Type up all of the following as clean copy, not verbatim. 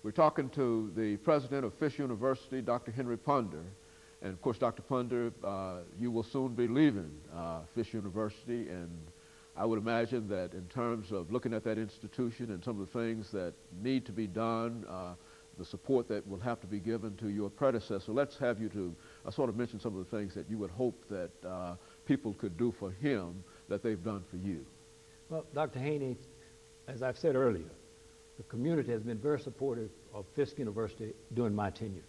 We're talking to the president of Fisk University, Dr. HPonder. And of course, Dr. Ponder, you will soon be leaving Fisk University, and I would imagine that in terms of looking at that institution and some of the things that need to be done, the support that will have to be given to your predecessor, let's have you to sort of mention some of the things that you would hope that people could do for him that they've done for you. Well, Dr. Haney, as I've said earlier, the community has been very supportive of Fisk University during my tenure.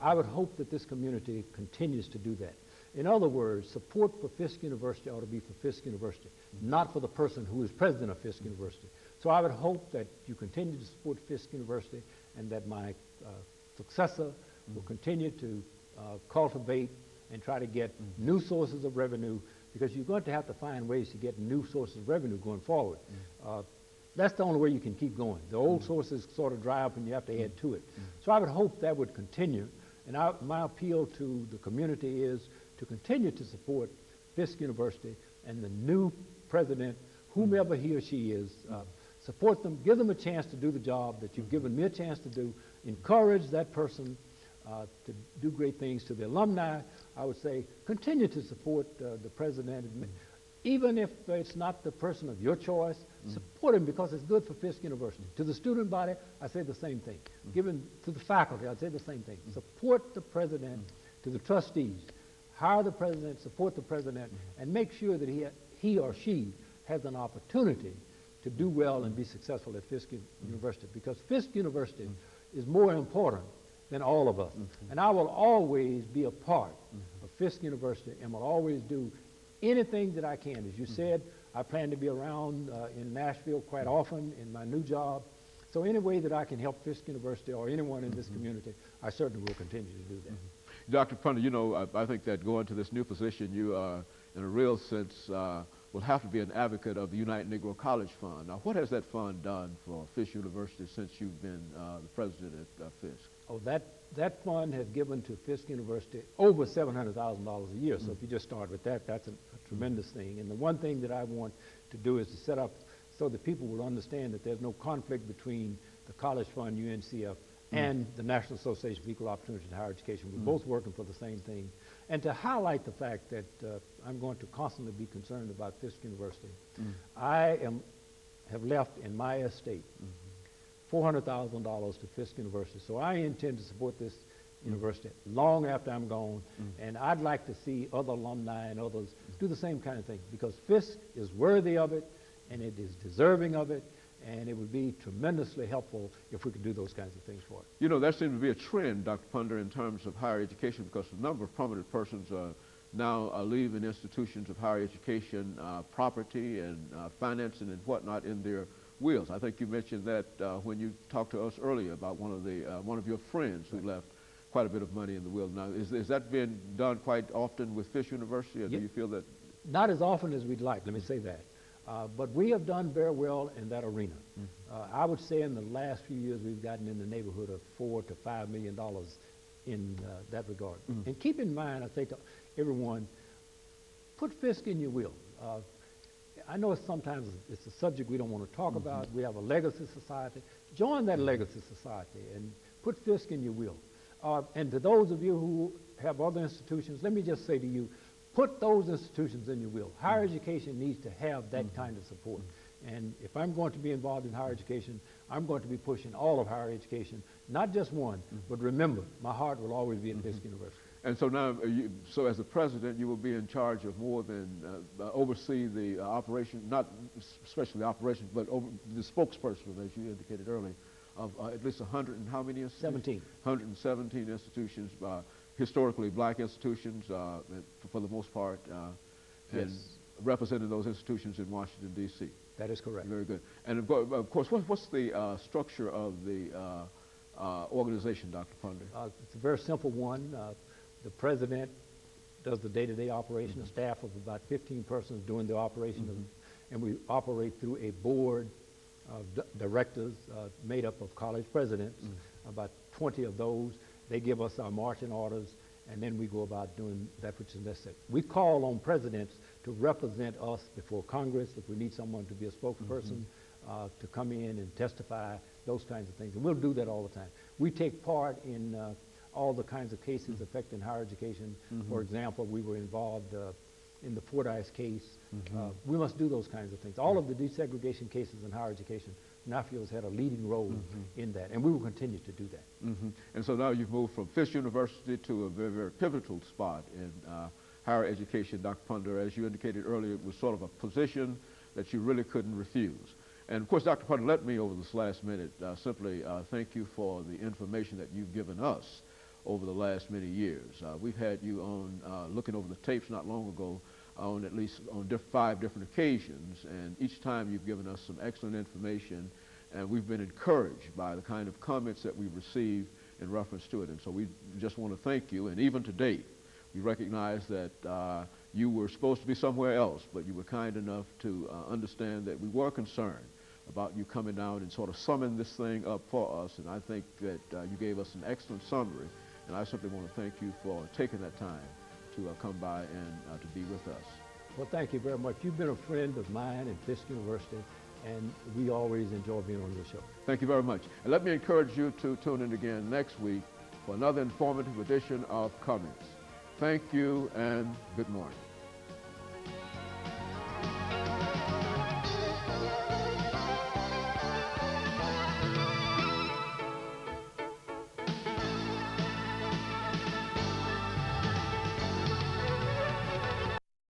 I would hope that this community continues to do that. In other words, support for Fisk University ought to be for Fisk University, not for the person who is president of Fisk University. So I would hope that you continue to support Fisk University and that my successor will continue to cultivate and try to get new sources of revenue, because you're going to have to find ways to get new sources of revenue going forward. That's the only way you can keep going. The old sources sort of dry up and you have to add to it. So I would hope that would continue. And my appeal to the community is to continue to support Fisk University and the new president, whomever he or she is. Support them, give them a chance to do the job that you've given me a chance to do. Encourage that person to do great things. To the alumni, I would say continue to support the president. Even if it's not the person of your choice, support him because it's good for Fisk University. To the student body, I say the same thing. Given to the faculty, I say the same thing. Support the president. To the trustees, hire the president, support the president, and make sure that he or she has an opportunity to do well and be successful at Fisk University, because Fisk University is more important than all of us. And I will always be a part of Fisk University and will always do anything that I can. As you said, I plan to be around in Nashville quite often in my new job. So any way that I can help Fisk University or anyone in this community, I certainly will continue to do that. Dr. Ponder, you know, I think that going to this new position, you are, in a real sense, will have to be an advocate of the United Negro College Fund. Now, what has that fund done for Fisk University since you've been the president at Fisk? Oh, that fund has given to Fisk University over $700,000 a year. So if you just start with that, that's a tremendous thing. And the one thing that I want to do is to set up so that people will understand that there's no conflict between the College Fund, UNCF, and the National Association for Equal Opportunity in Higher Education. We're both working for the same thing. And to highlight the fact that I'm going to constantly be concerned about Fisk University, I have left in my estate $400,000 to Fisk University. So I intend to support this university long after I'm gone, and I'd like to see other alumni and others do the same kind of thing, because Fisk is worthy of it, and it is deserving of it, and it would be tremendously helpful if we could do those kinds of things for it. You know, there seems to be a trend, Dr. Ponder, in terms of higher education, because a number of prominent persons are now leaving institutions of higher education, property and financing and whatnot in their wills. I think you mentioned that when you talked to us earlier about one of your friends who left quite a bit of money in the will. Now, is that being done quite often with Fisk University, or do you feel that? Not as often as we'd like, let me say that. But we have done very well in that arena. I would say in the last few years we've gotten in the neighborhood of $4 to $5 million in that regard. And keep in mind, I think everyone, put Fisk in your will. I know sometimes it's a subject we don't want to talk about. We have a legacy society. Join that legacy society and put Fisk in your will. And to those of you who have other institutions, let me just say to you, put those institutions in your will. Higher education needs to have that kind of support. And if I'm going to be involved in higher education, I'm going to be pushing all of higher education, not just one, but remember, my heart will always be at Fisk University. And so now, so as the president, you will be in charge of more than, oversee the operation, not especially the operation, but over the spokesperson, as you indicated earlier, of at least 100 and how many institutions? 117 institutions, historically black institutions, for the most part, and representing those institutions in Washington, D.C. That is correct. Very good. And of course, what's the structure of the organization, Dr. Ponder? It's a very simple one. The president does the day-to-day operation, a staff of about 15 persons doing the operation, and we operate through a board of directors made up of college presidents, about 20 of those. They give us our marching orders, and then we go about doing that which is necessary. We call on presidents to represent us before Congress if we need someone to be a spokesperson, to come in and testify those kinds of things. And we'll do that all the time. We take part in all the kinds of cases affecting higher education. For example, we were involved in the Fordyce case. We must do those kinds of things. All of the desegregation cases in higher education, NAFIO has had a leading role in that, and we will continue to do that. And so now you've moved from Fisk University to a very, very pivotal spot in higher education. Dr. Ponder, as you indicated earlier, it was sort of a position that you really couldn't refuse. And of course, Dr. Ponder, let me over this last minute simply thank you for the information that you've given us over the last many years. We've had you on looking over the tapes not long ago on at least on 5 different occasions, and each time you've given us some excellent information, and we've been encouraged by the kind of comments that we've received in reference to it. And so we just want to thank you, and even today, we recognize that you were supposed to be somewhere else, but you were kind enough to understand that we were concerned about you coming down and sort of summing this thing up for us, and I think that you gave us an excellent summary, and I simply want to thank you for taking that time to come by and to be with us. Well, thank you very much. You've been a friend of mine at Fisk University, and we always enjoy being on your show. Thank you very much. And let me encourage you to tune in again next week for another informative edition of Comments. Thank you and good morning.